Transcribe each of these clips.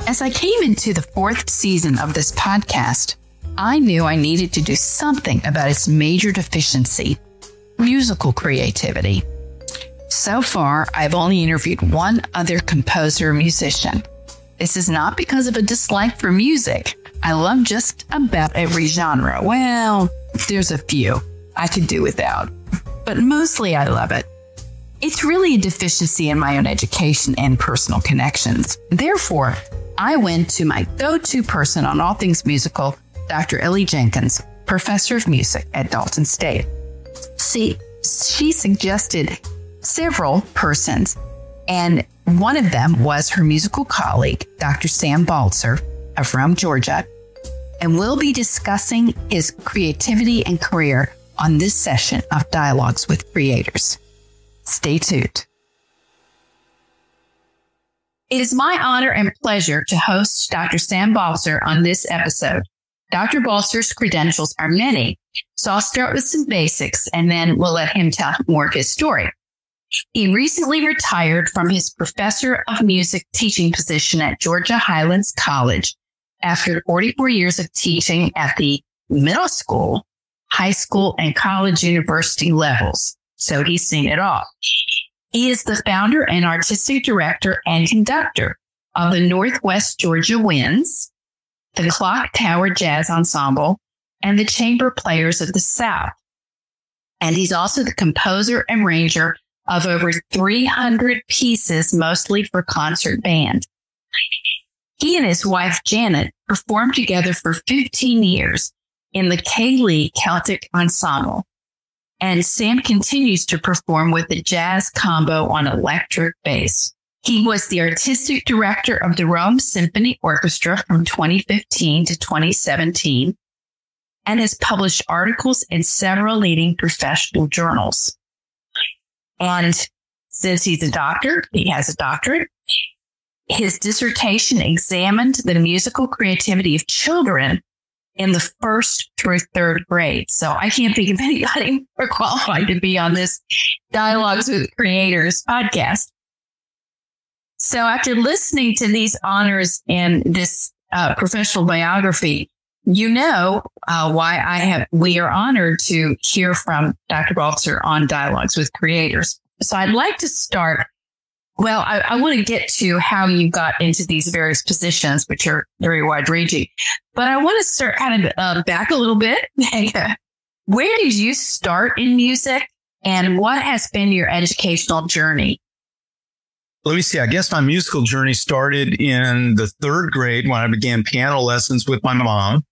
As I came into the 4th season of this podcast, I knew I needed to do something about its major deficiency, musical creativity. So far, I've only interviewed one other composer or musician. This is not because of a dislike for music. I love just about every genre. Well, there's a few I could do without, but mostly I love it. It's really a deficiency in my own education and personal connections. Therefore, I went to my go-to person on all things musical, Dr. Ellie Jenkins, professor of music at Dalton State. See, she suggested several persons, and one of them was her musical colleague, Dr. Sam Baltzer of Rome, Georgia, and we'll be discussing his creativity and career on this session of Dialogues with Creators. Stay tuned. It is my honor and pleasure to host Dr. Sam Baltzer on this episode. Dr. Baltzer's credentials are many, so I'll start with some basics and then we'll let him tell more of his story. He recently retired from his professor of music teaching position at Georgia Highlands College after 44 years of teaching at the middle school, high school, and college university levels. So he's seen it all. He is the founder and artistic director and conductor of the Northwest Georgia Winds, the Clock Tower Jazz Ensemble, and the Chamber Players of the South. And he's also the composer and arranger of over 300 pieces, mostly for concert band. He and his wife, Janet, performed together for 15 years in the K-Lee Celtic Ensemble. And Sam continues to perform with the jazz combo on electric bass. He was the artistic director of the Rome Symphony Orchestra from 2015 to 2017 and has published articles in several leading professional journals. And since he's a doctor, he has a doctorate. His dissertation examined the musical creativity of children in the 1st through 3rd grade. So I can't think of anybody more qualified to be on this Dialogues with Creators podcast. So after listening to these honors and this professional biography, you know why we are honored to hear from Dr. Baltzer on Dialogues with Creators. So I'd like to start. Well, I want to get to how you got into these various positions, which are very wide-ranging. But I want to start kind of back a little bit. Where did you start in music, and what has been your educational journey? Let me see. I guess my musical journey started in the 3rd grade when I began piano lessons with my mom.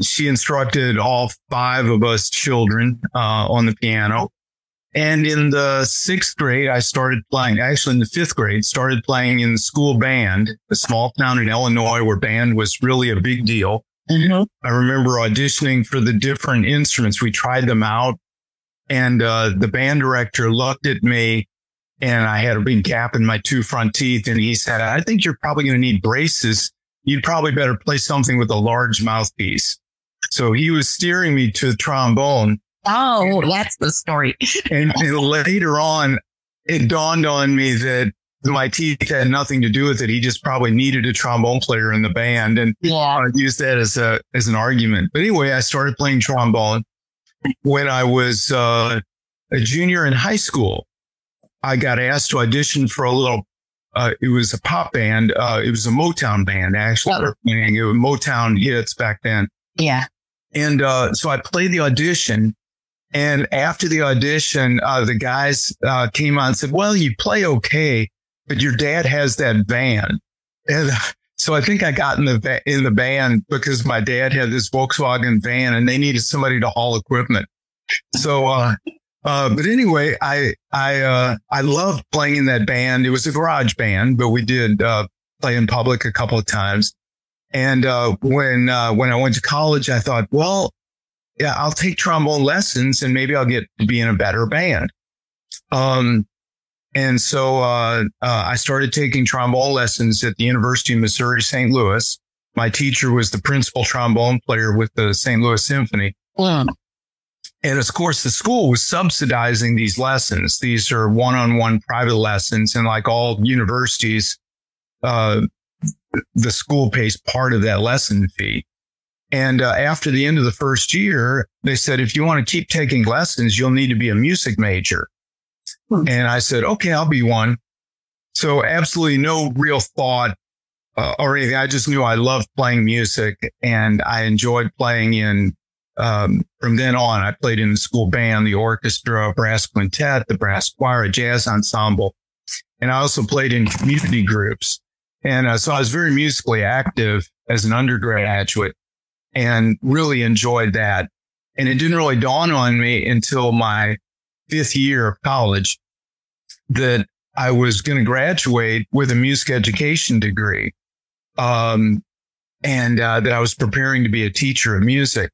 She instructed all 5 of us children on the piano. And in the 6th grade, I started playing. Actually, in the 5th grade, started playing in the school band, a small town in Illinois where band was really a big deal. Mm-hmm. I remember auditioning for the different instruments. We tried them out, and the band director looked at me, and I had a big gap in my 2 front teeth, and he said, "I think you're probably going to need braces. You'd probably better play something with a large mouthpiece." So he was steering me to the trombone. Oh, that's the story. and later on, it dawned on me that my teeth had nothing to do with it. He just probably needed a trombone player in the band, and I used that as an argument. But anyway, I started playing trombone when I was a junior in high school. I got asked to audition for a little. It was a pop band. It was a Motown band, actually. Oh. It was Motown hits back then. Yeah. And so I played the audition. And after the audition, the guys came on and said, "Well, you play okay, but your dad has that van." And so I think I got in the band because my dad had this Volkswagen van and they needed somebody to haul equipment. So, but anyway, I loved playing in that band. It was a garage band, but we did play in public a couple of times. And when I went to college, I thought, well, yeah, I'll take trombone lessons and maybe I'll get to be in a better band. And so I started taking trombone lessons at the University of Missouri, St. Louis. My teacher was the principal trombone player with the St. Louis Symphony. Wow. And of course, the school was subsidizing these lessons. These are one-on-one private lessons. And like all universities, the school pays part of that lesson fee. And after the end of the first year, they said, if you want to keep taking lessons, you'll need to be a music major. And I said, okay, I'll be one. So absolutely no real thought or anything. I just knew I loved playing music, and I enjoyed playing in, from then on, I played in the school band, the orchestra, brass quintet, the brass choir, a jazz ensemble. And I also played in community groups. And so I was very musically active as an undergraduate and really enjoyed that. And it didn't really dawn on me until my 5th year of college that I was going to graduate with a music education degree, and that I was preparing to be a teacher of music.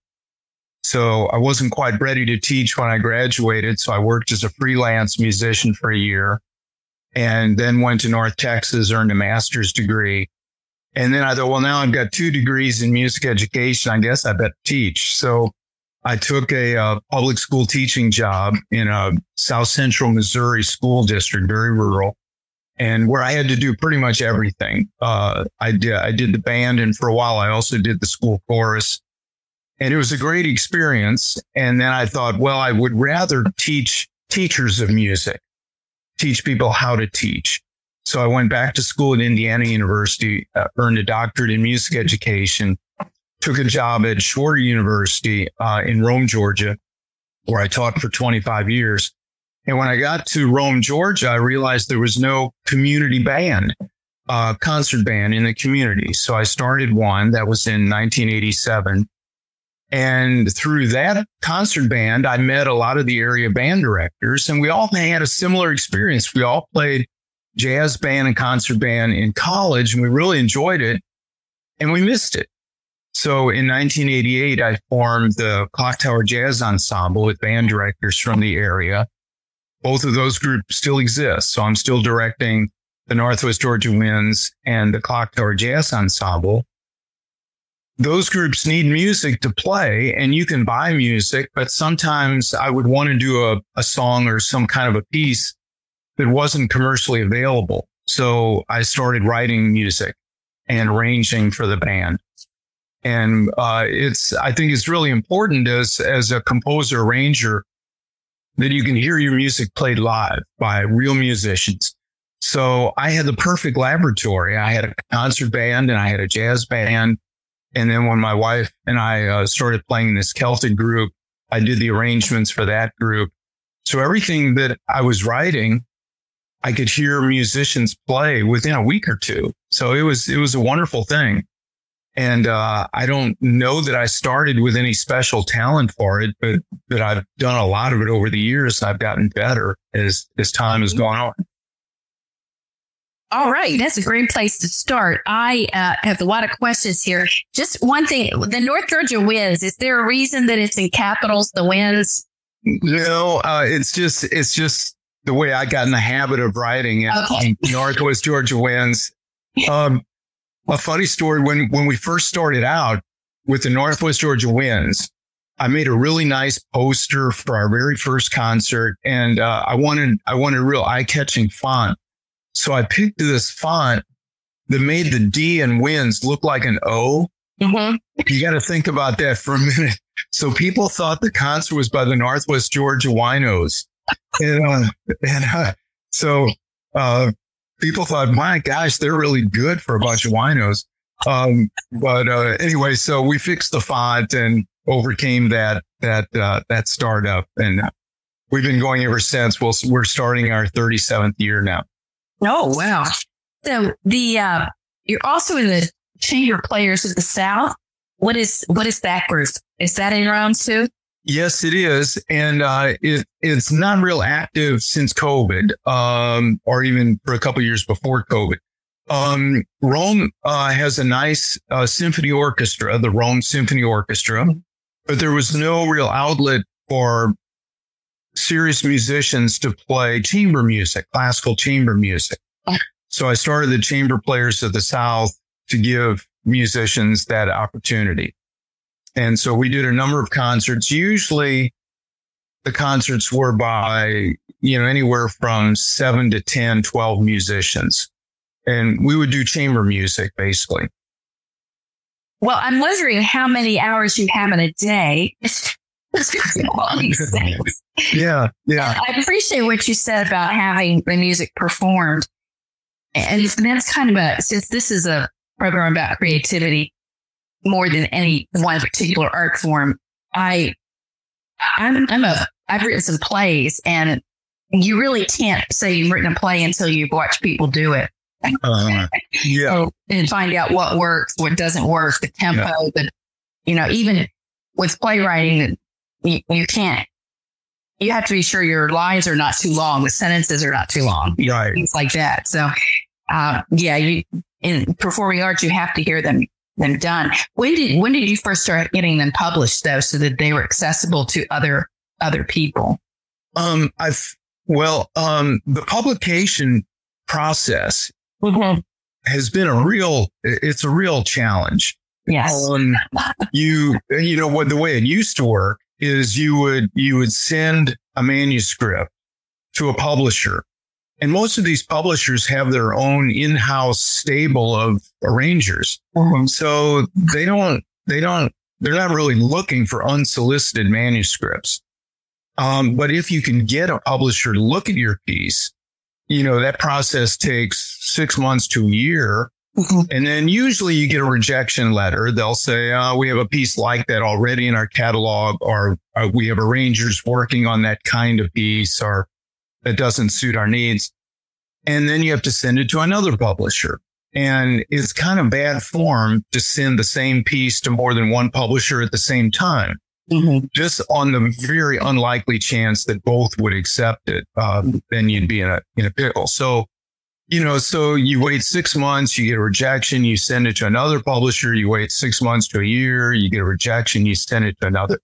So I wasn't quite ready to teach when I graduated. So I worked as a freelance musician for a year, and then went to North Texas, earned a master's degree. And then I thought, well, now I've got 2 degrees in music education. I guess I better teach. So I took a public school teaching job in a South Central Missouri school district, very rural, and where I had to do pretty much everything. I did the band, and for a while I also did the school chorus, and it was a great experience. And then I thought, well, I would rather teach teachers of music, teach people how to teach. So I went back to school at Indiana University, earned a doctorate in music education, took a job at Shorter University in Rome, Georgia, where I taught for 25 years. And when I got to Rome, Georgia, I realized there was no community band, concert band in the community. So I started one. That was in 1987. And through that concert band, I met a lot of the area band directors, and we all had a similar experience. We all played jazz band and concert band in college, and we really enjoyed it, and we missed it. So in 1988, I formed the Clock Tower Jazz Ensemble with band directors from the area. Both of those groups still exist. So I'm still directing the Northwest Georgia Winds and the Clock Tower Jazz Ensemble. Those groups need music to play, and you can buy music, but sometimes I would want to do a song or some kind of a piece that wasn't commercially available. So I started writing music and arranging for the band. And I think it's really important as a composer, arranger, that you can hear your music played live by real musicians. So I had the perfect laboratory. I had a concert band and I had a jazz band. And then when my wife and I started playing in this Celtic group, I did the arrangements for that group. So everything that I was writing, I could hear musicians play within a week or two. So it was a wonderful thing. And I don't know that I started with any special talent for it, but that I've done a lot of it over the years. I've gotten better as time has gone on. All right. That's a great place to start. I have a lot of questions here. Just one thing, the North Georgia Winds, is there a reason that it's in capitals, the Winds? No, it's just the way I got in the habit of writing it. Okay. Northwest Georgia Winds. A funny story, when we first started out with the Northwest Georgia Winds, I made a really nice poster for our very first concert, and I wanted a real eye-catching font. So I picked this font that made the D in Winds look like an O. Mm-hmm. You got to think about that for a minute. So people thought the concert was by the Northwest Georgia Winos. So people thought, my gosh, they're really good for a bunch of winos. But anyway, so we fixed the font and overcame that startup. And we've been going ever since. We're starting our 37th year now. Oh, wow. So you're also in the Chamber Players of the South. What is that group? Is that in your own too? Yes, it is. And it's not real active since COVID, or even for a couple of years before COVID. Rome has a nice symphony orchestra, the Rome Symphony Orchestra, but there was no real outlet for serious musicians to play chamber music, classical chamber music. So I started the Chamber Players of the South to give musicians that opportunity. And so we did a number of concerts. Usually the concerts were by, anywhere from 7 to 10, 12 musicians. and we would do chamber music basically. Well, I'm wondering how many hours you have in a day. Yeah. I appreciate what you said about having the music performed. And that's kind of since this is a program about creativity more than any one particular art form, I've written some plays, and you really can't say you've written a play until you've watched people do it. And find out what works, what doesn't work, the tempo, even with playwriting, you can't, you have to be sure your lines are not too long, the sentences are not too long, right? Things like that. So, in performing arts, you have to hear them done. When did you first start getting them published, though, so that they were accessible to other people? The publication process has been a real challenge. Yes. The way it used to work is you would send a manuscript to a publisher, and most of these publishers have their own in-house stable of arrangers. So they're not really looking for unsolicited manuscripts. But if you can get a publisher to look at your piece, that process takes 6 months to a year. And then usually you get a rejection letter. They'll say, we have a piece like that already in our catalog, or we have arrangers working on that kind of piece, or that doesn't suit our needs. And then you have to send it to another publisher. And it's kind of bad form to send the same piece to more than one publisher at the same time. Just on the very unlikely chance that both would accept it, then you'd be in a pickle. So you wait 6 months, you get a rejection, you send it to another publisher. You wait 6 months to a year, you get a rejection, you send it to another.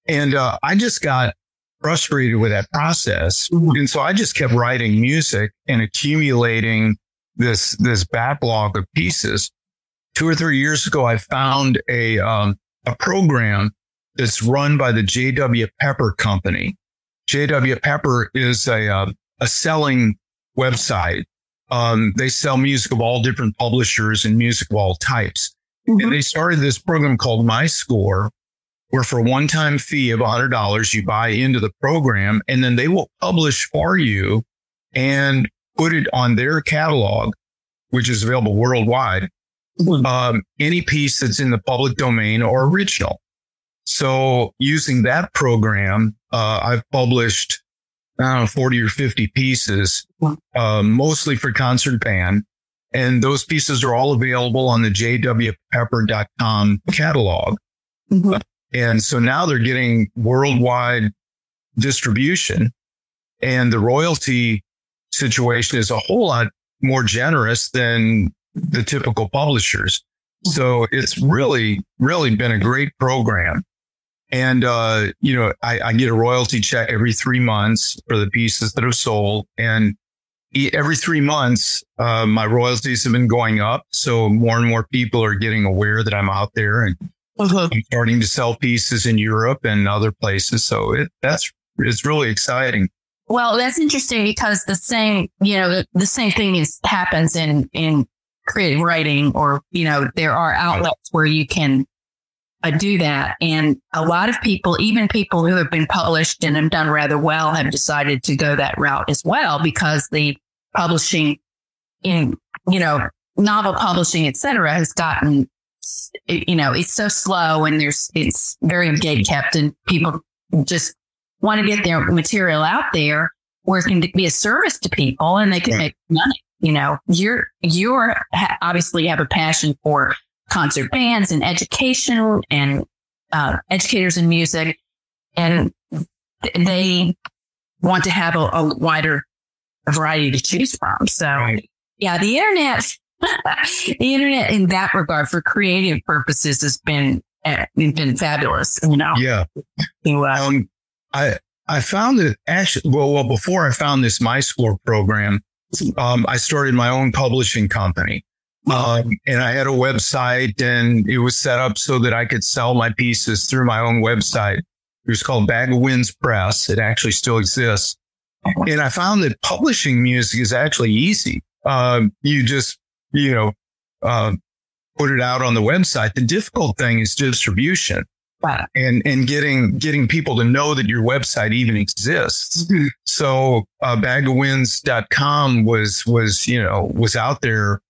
And I just got frustrated with that process. And so I just kept writing music and accumulating this backlog of pieces. 2 or 3 years ago, I found a program that's run by the J.W. Pepper Company. J.W. Pepper is a selling website. They sell music of all different publishers and music of all types. And they started this program called My Score, where for a one-time fee of $100, you buy into the program, and then they will publish for you and put it on their catalog, which is available worldwide, any piece that's in the public domain or original. So using that program, I've published 40 or 50 pieces, mostly for concert band. And those pieces are all available on the jwpepper.com catalog. And so now they're getting worldwide distribution, and the royalty situation is a whole lot more generous than the typical publishers. So it's really, really been a great program. And, I get a royalty check every 3 months for the pieces that are sold. And every 3 months, my royalties have been going up. So more and more people are getting aware that I'm out there, and I'm starting to sell pieces in Europe and other places. So it's really exciting. Well, that's interesting, because the same thing happens in creative writing, or, there are outlets where you can do that. And a lot of people, even people who have been published and have done rather well, have decided to go that route as well, because the publishing novel publishing, et cetera, has gotten, it's so slow, and it's very gate-kept, and people just want to get their material out there where it can be a service to people and they can make money. You're obviously have a passion for concert bands and education and educators in music, and they want to have a wider variety to choose from. So, the internet in that regard for creative purposes has been fabulous. I found that actually, before I found this My Score program, I started my own publishing company. And I had a website, and it was set up so that I could sell my pieces through my own website. It was called Bag of Winds Press. It actually still exists. And I found that publishing music is actually easy. you just, put it out on the website. The difficult thing is distribution. Wow. And getting people to know that your website even exists. Mm-hmm. So bagofwins.com was out there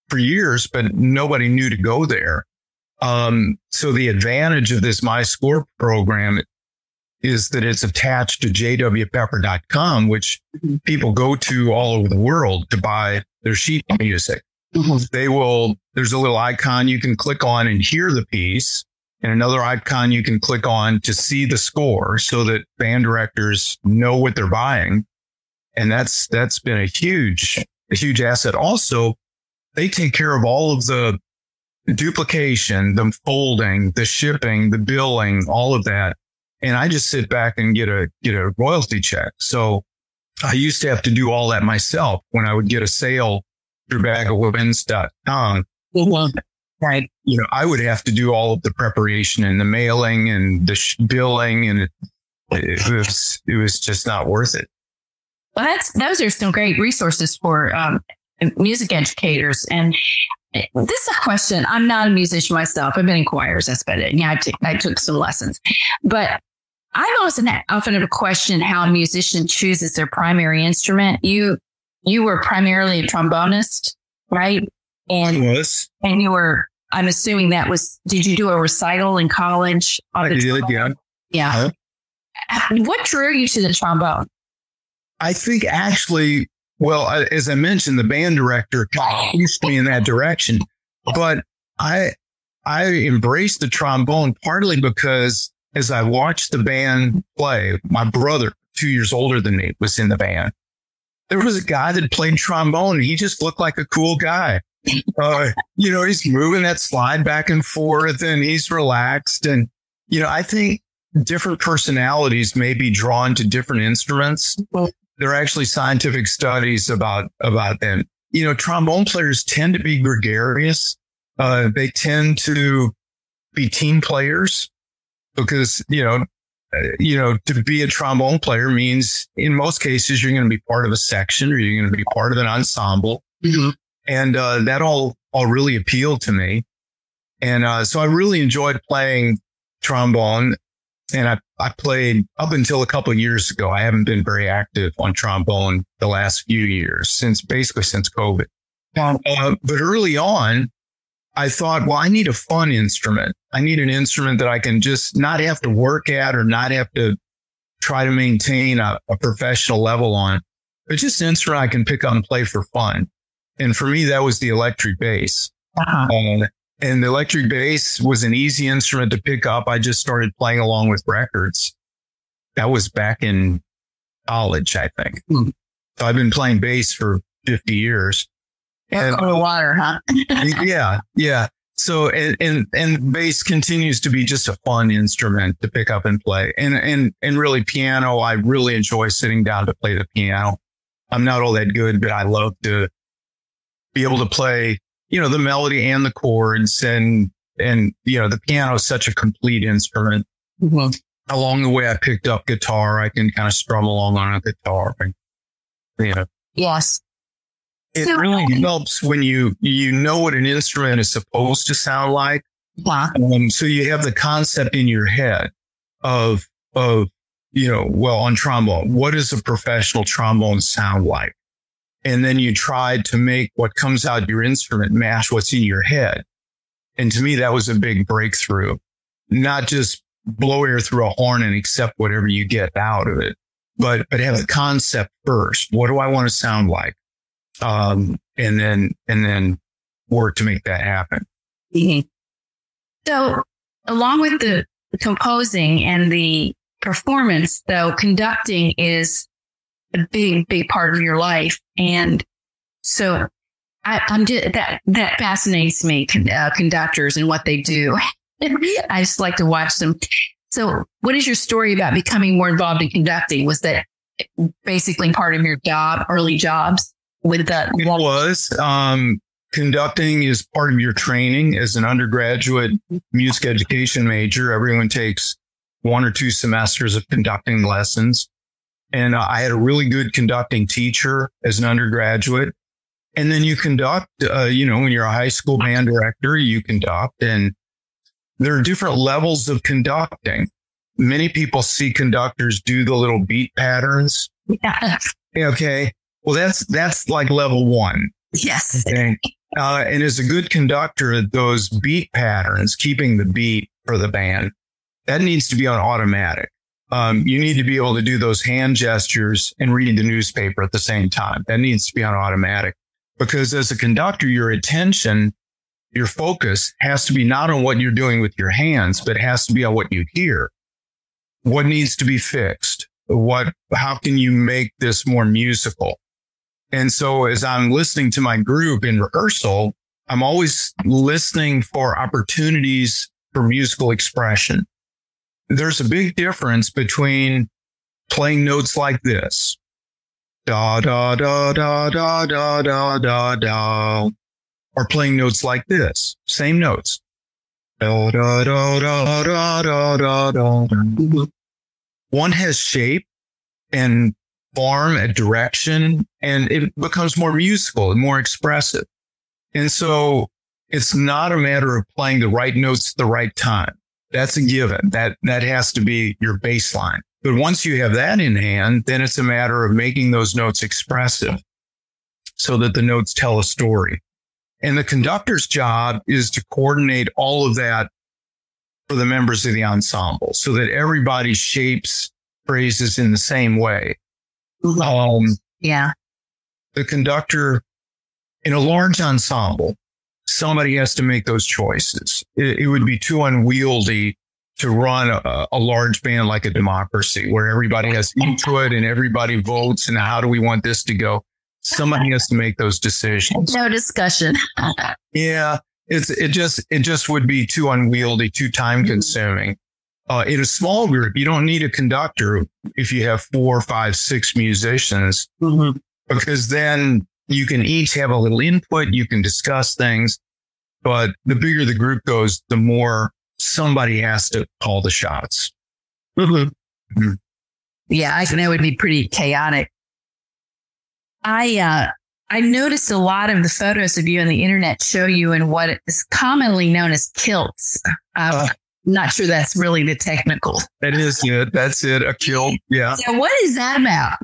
for years, but nobody knew to go there. So the advantage of this My Score program is that it's attached to jwpepper.com, which people go to all over the world to buy their sheet music. Mm-hmm. There's a little icon you can click on and hear the piece, and another icon you can click on to see the score so that band directors know what they're buying. And that's been a huge asset. Also, they take care of all of the duplication, the folding, the shipping, the billing, all of that. And I just sit back and get a royalty check. So I used to have to do all that myself when I would get a sale through bagofwins.com. Right. I would have to do all of the preparation and the mailing and the billing, and it was just not worth it. Well, those are some great resources for music educators. And this is a question. I'm not a musician myself. I've been in choirs. That's about it. Yeah, I took some lessons, but I've often had a question how a musician chooses their primary instrument. You were primarily a trombonist, right? And you were, I'm assuming did you do a recital in college? I did, yeah. Yeah. What drew you to the trombone? I think actually, well, as I mentioned, the band director pushed me in that direction, but I embraced the trombone partly because as I watched the band play, my brother, 2 years older than me, was in the band. There was a guy that played trombone, and he just looked like a cool guy. He's moving that slide back and forth, and he's relaxed. And, I think different personalities may be drawn to different instruments. There are actually scientific studies about them. Trombone players tend to be gregarious. They tend to be team players because, to be a trombone player means in most cases, you're going to be part of a section or you're going to be part of an ensemble. Mm-hmm. And that all really appealed to me. And so I really enjoyed playing trombone. And I played up until a couple of years ago. I haven't been very active on trombone the last few years, since COVID. But early on, I thought, well, I need a fun instrument. I need an instrument that I can just not have to work at or not have to try to maintain a professional level on, but just an instrument I can pick up and play for fun. And for me, that was the electric bass. Uh-huh. And the electric bass was an easy instrument to pick up. I just started playing along with records. That was back in college, I think. So I've been playing bass for 50 years. And the water, huh? Yeah. So, and bass continues to be just a fun instrument to pick up and play. And really piano, I really enjoy sitting down to play the piano. I'm not all that good, but I love to be able to play, the melody and the chords, and the piano is such a complete instrument. Mm-hmm. Along the way, I picked up guitar. I can kind of strum along on a guitar. Yes. It really helps when you know what an instrument is supposed to sound like. Yeah. So you have the concept in your head of on trombone, what does a professional trombone sound like? And then you try to make what comes out your instrument match what's in your head. And to me, that was a big breakthrough. Not just blow air through a horn and accept whatever you get out of it, but have a concept first. What do I want to sound like? And then work to make that happen. Mm-hmm. So along with the composing and the performance, though, conducting is a big part of your life. And so I'm just, that fascinates me, conductors and what they do. I just like to watch them. So what is your story about becoming more involved in conducting? Was that basically part of your job, early jobs? With that, it was. Conducting is part of your training as an undergraduate music education major. Everyone takes 1 or 2 semesters of conducting lessons. And I had a really good conducting teacher as an undergraduate. And then you conduct, when you're a high school band director, you conduct, and there are different levels of conducting. Many people see conductors do the little beat patterns. Yeah. Okay. Well, that's like level one. Yes. Okay. And as a good conductor, those beat patterns, keeping the beat for the band, that needs to be on automatic. You need to be able to do those hand gestures and read the newspaper at the same time. That needs to be on automatic, because as a conductor, your attention, your focus has to be not on what you're doing with your hands, but it has to be on what you hear. What needs to be fixed? How can you make this more musical? And so as I'm listening to my group in rehearsal, I'm always listening for opportunities for musical expression. There's a big difference between playing notes like this, da, da, da, da, da, da, da, da, da, or playing notes like this, same notes. Da, da, da, da, da, da, da, da. One has shape and form, a direction, and it becomes more musical and more expressive. And so it's not a matter of playing the right notes at the right time. That's a given. That has to be your baseline. But once you have that in hand, then it's a matter of making those notes expressive so that the notes tell a story. And the conductor's job is to coordinate all of that for the members of the ensemble so that everybody shapes phrases in the same way. Yeah. The conductor in a large ensemble, somebody has to make those choices. It would be too unwieldy to run a large band like a democracy where everybody has input and everybody votes. And how do we want this to go? Somebody has to make those decisions. No discussion. Yeah. It just would be too unwieldy, too time consuming. In a small group, you don't need a conductor if you have 4, 5, 6 musicians, because then you can each have a little input. You can discuss things, but the bigger the group goes, the more somebody has to call the shots. Yeah, I think that would be pretty chaotic. I noticed a lot of the photos of you on the internet show you in what is commonly known as kilts. Not sure that's really the technical. That is it. That's it. A kilt. Yeah. So what is that about?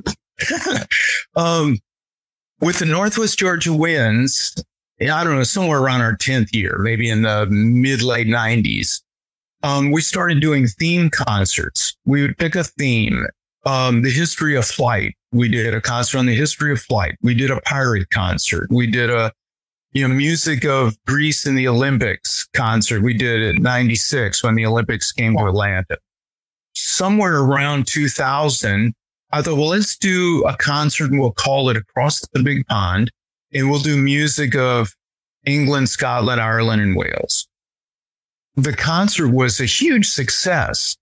With the Northwest Georgia winds, I don't know, somewhere around our 10th year, maybe in the mid-late 90s, we started doing theme concerts. We would pick a theme. The history of flight. We did a concert on the history of flight. We did a pirate concert. We did a music of Greece in the Olympics concert. We did it in 96 when the Olympics came to Atlanta. Somewhere around 2000, I thought, well, let's do a concert and we'll call it Across the Big Pond. And we'll do music of England, Scotland, Ireland, and Wales. The concert was a huge success.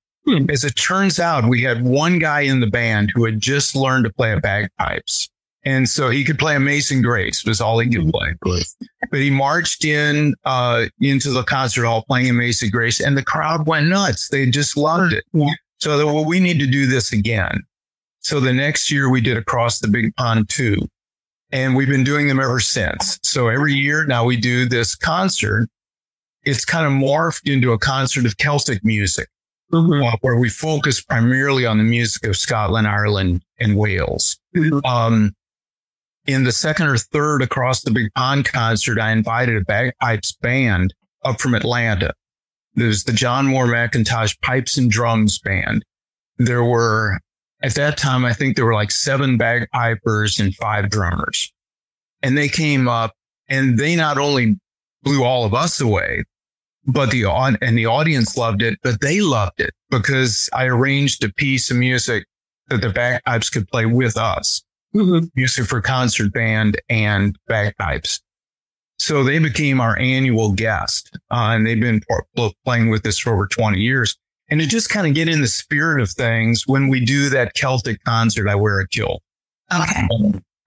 As it turns out, we had one guy in the band who had just learned to play bagpipes. And so he could play Amazing Grace was all he could play. But he marched into the concert hall playing Amazing Grace, and the crowd went nuts. They just loved it. Yeah. So they, well, we need to do this again. So the next year we did Across the Big Pond 2, and we've been doing them ever since. So every year now we do this concert. It's kind of morphed into a concert of Celtic music, where we focus primarily on the music of Scotland, Ireland, and Wales. In the second or third Across the Big Pond concert, I invited a bagpipes band up from Atlanta. There's the John Moore McIntosh Pipes and Drums Band. There were, at that time, I think there were like 7 bagpipers and 5 drummers. And they came up and they not only blew all of us away, but the audience loved it, but they loved it because I arranged a piece of music that the bagpipes could play with us. Music for concert band and bagpipes. So they became our annual guest, and they've been playing with us for over 20 years. And to just kind of get in the spirit of things, when we do that Celtic concert, I wear a kilt. Okay.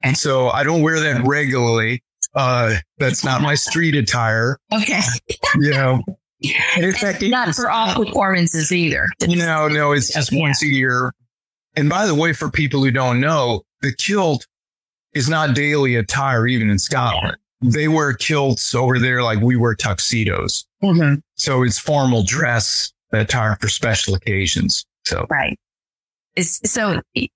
And so I don't wear that regularly. That's not my street attire. Okay. And in fact, not for all performances either. No, it's just once a year. And by the way, for people who don't know, the kilt is not daily attire, even in Scotland. They wear kilts over there like we wear tuxedos. Mm-hmm. So it's formal dress attire for special occasions. So right. So in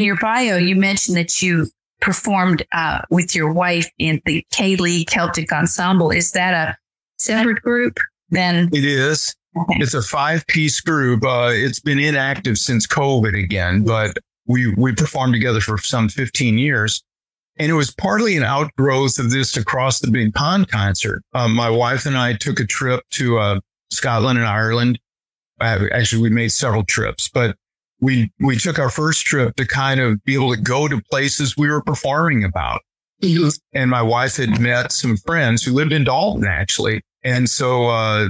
your bio, you mentioned that you performed with your wife in the Ceilidh Celtic Ensemble. Is that a separate group then? It is. Okay. It's a 5-piece group. It's been inactive since COVID again, but we performed together for some 15 years. And it was partly an outgrowth of this Across the Big Pond concert. My wife and I took a trip to Scotland and Ireland. Actually, we made several trips, but we took our first trip to kind of be able to go to places we were performing about. Mm-hmm. And my wife had met some friends who lived in Dalton, actually. And so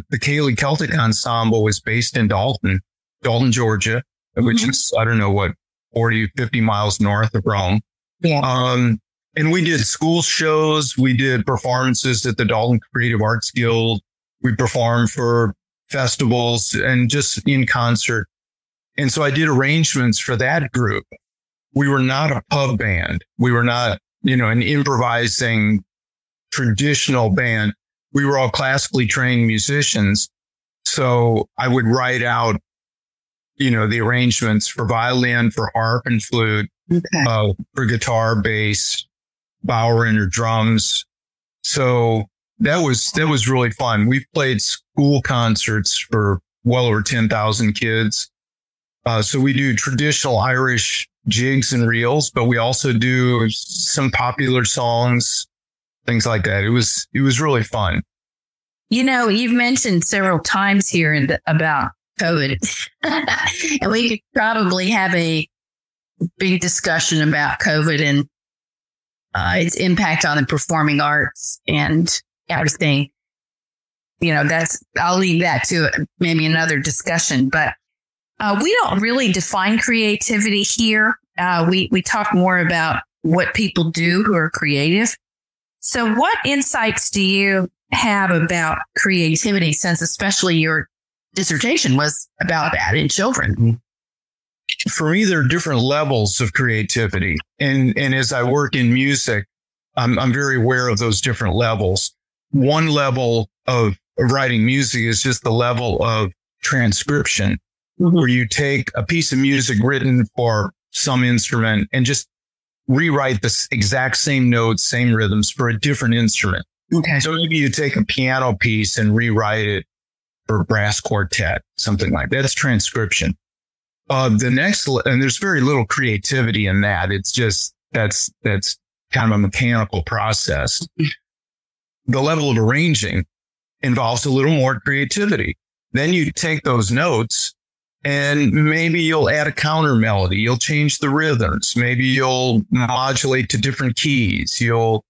the Ceilidh Celtic Ensemble was based in Dalton, Georgia, which mm-hmm. is, I don't know what, 40, 50 miles north of Rome. Yeah. And we did school shows. We did performances at the Dalton Creative Arts Guild. We performed for festivals and just in concert. And so I did arrangements for that group. We were not a pub band. We were not, an improvising traditional band. We were all classically trained musicians. So I would write out, the arrangements for violin, for harp and flute, okay. For guitar, bass, Bowerin or drums. So that was really fun. We've played school concerts for well over 10,000 kids. So we do traditional Irish jigs and reels, but we also do some popular songs, things like that. It was really fun. You've mentioned several times here about COVID, and we could probably have a big discussion about COVID and its impact on the performing arts and everything. I'll leave that to maybe another discussion, but we don't really define creativity here. We talk more about what people do who are creative. So what insights do you have about creativity, since especially your dissertation was about that in children? For me, there are different levels of creativity. And as I work in music, I'm very aware of those different levels. One level of writing music is just the level of transcription, mm-hmm. where you take a piece of music written for some instrument and just rewrite the exact same notes, same rhythms for a different instrument. Okay. So maybe you take a piano piece and rewrite it for a brass quartet, something like that. That's transcription. The next, and there's very little creativity in that. It's just, that's kind of a mechanical process. The level of arranging involves a little more creativity. Then you take those notes and maybe you'll add a counter melody. You'll change the rhythms. Maybe you'll modulate to different keys. You'll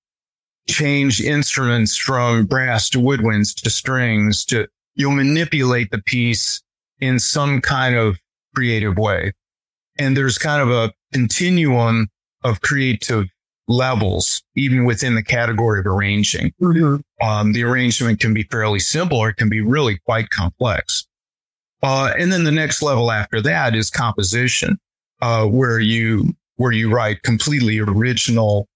change instruments from brass to woodwinds to strings you'll manipulate the piece in some kind of creative way. And there's kind of a continuum of creative levels, even within the category of arranging. Mm-hmm. The arrangement can be fairly simple or it can be really quite complex. And then the next level after that is composition, where you write completely original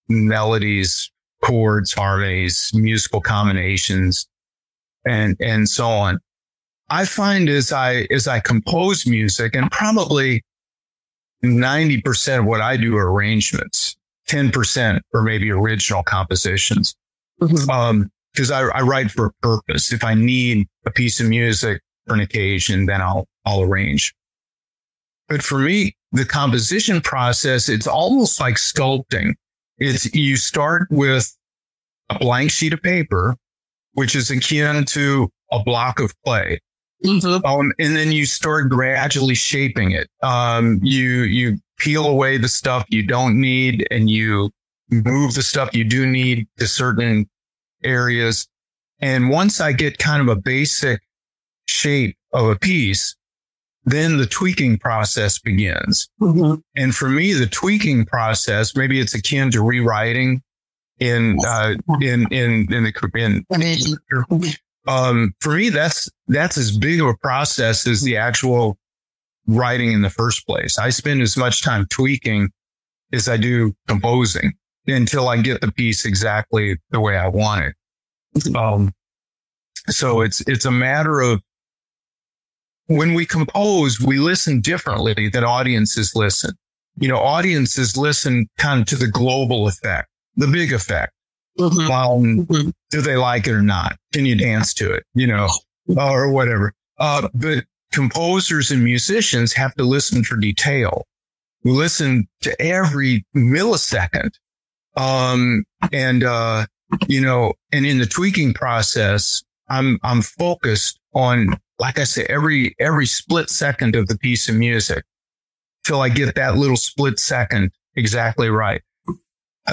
melodies, chords, harmonies, musical combinations, and so on. I find as I compose music, and probably 90% of what I do are arrangements, 10% are maybe original compositions. Mm-hmm. Because I write for a purpose. If I need a piece of music for an occasion, then I'll arrange. But for me, the composition process, it's almost like sculpting. You start with a blank sheet of paper, which is akin to a block of clay. Mm-hmm. And then you start gradually shaping it. You peel away the stuff you don't need and you move the stuff you do need to certain areas. And once I get kind of a basic shape of a piece, then the tweaking process begins. Mm-hmm. And for me, the tweaking process, maybe it's akin to rewriting for me, that's as big of a process as the actual writing in the first place. I spend as much time tweaking as I do composing until I get the piece exactly the way I want it. So it's a matter of when we compose, we listen differently than audiences listen. Audiences listen kind of to the global effect, the big effect. Do they like it or not? Can you dance to it? Or whatever. But composers and musicians have to listen for detail. We listen to every millisecond. And in the tweaking process, I'm focused on, like I say, every split second of the piece of music till I get that little split second exactly right.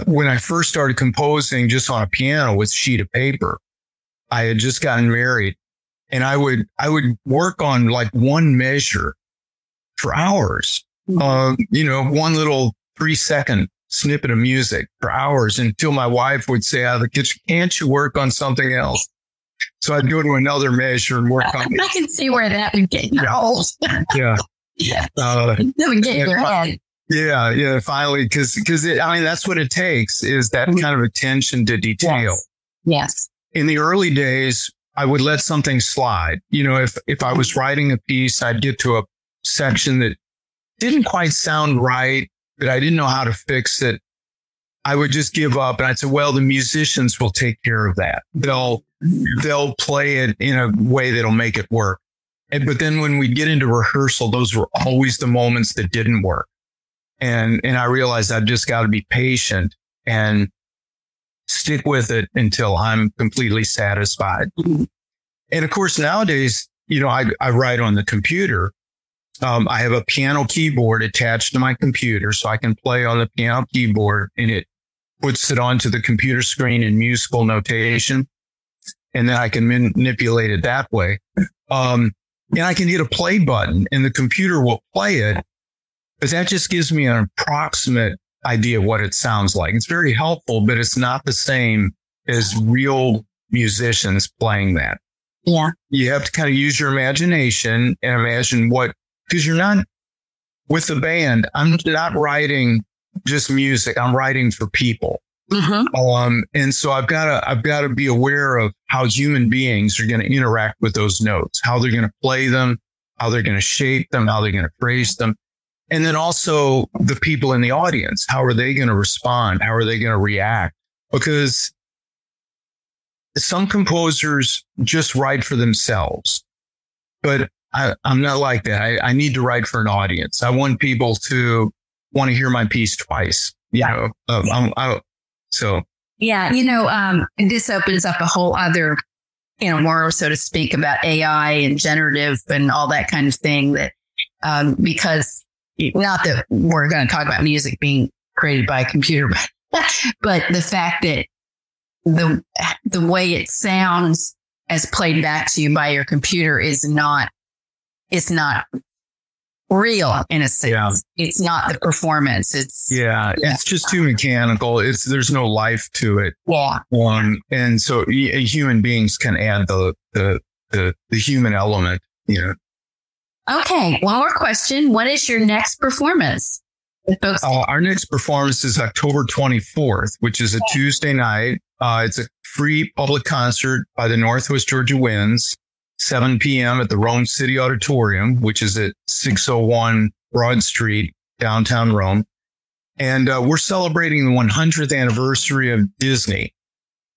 When I first started composing just on a piano with a sheet of paper, I had just gotten married, and I would work on like one measure for hours. One little 3-second snippet of music for hours until my wife would say out of the kitchen, "Can't you work on something else?" So I'd go to another measure and work on it. I can see where that would get you old. Yeah. That would get in your head. Yeah. Finally, because that's what it takes, is that kind of attention to detail. Yes. In the early days, I would let something slide. If I was writing a piece, I'd get to a section that didn't quite sound right, but I didn't know how to fix it. I would just give up, and I'd say, well, the musicians will take care of that. They'll play it in a way that'll make it work. But then when we get into rehearsal, those were always the moments that didn't work. And I realized I've just got to be patient and stick with it until I'm completely satisfied. And of course, nowadays, I write on the computer. I have a piano keyboard attached to my computer, so I can play on the piano keyboard, and it puts it onto the computer screen in musical notation. And then I can manipulate it that way. And I can hit a play button and the computer will play it, but that just gives me an approximate idea of what it sounds like. It's very helpful, but it's not the same as real musicians playing that. Yeah. You have to kind of use your imagination and imagine because you're not with the band. I'm not writing just music. I'm writing for people. And so I've got to be aware of how human beings are going to interact with those notes, how they're going to play them, how they're going to shape them, how they're going to phrase them. And then also the people in the audience, how are they going to respond? How are they going to react? Because some composers just write for themselves, but I'm not like that. I need to write for an audience. I want people to want to hear my piece twice. This opens up a whole other, more, so to speak, about AI and generative and all that kind of thing, that, because not that we're going to talk about music being created by a computer, but the fact that the way it sounds as played back to you by your computer it's not real in a sense. Yeah. It's not the performance. It's just too mechanical. There's no life to it. Yeah. And so human beings can add the human element, Okay. One more question. What is your next performance? Our next performance is October 24th, which is a Tuesday night. It's a free public concert by the Northwest Georgia Winds. 7 p.m. at the Rome City Auditorium, which is at 601 Broad Street, downtown Rome. And we're celebrating the 100th anniversary of Disney.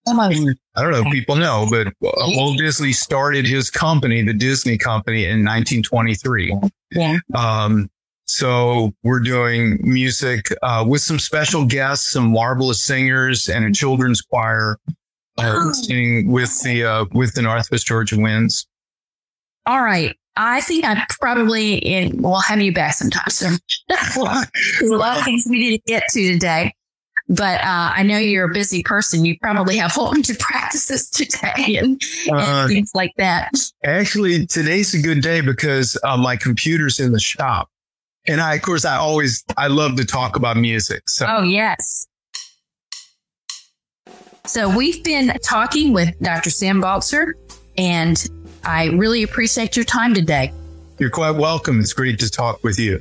I don't know if people know, but Walt Disney started his company, the Disney Company, in 1923. Yeah. So we're doing music with some special guests, some marvelous singers, and a children's choir singing with the Northwest Georgia Winds. All right. I think I probably will have you back sometime. So there's a lot of things we need to get to today. But I know you're a busy person. You probably have a bunch of practices today and things like that. Actually, today's a good day because my computer's in the shop. And I love to talk about music. So. Oh, yes. So we've been talking with Dr. Sam Baltzer, and I really appreciate your time today. You're quite welcome. It's great to talk with you.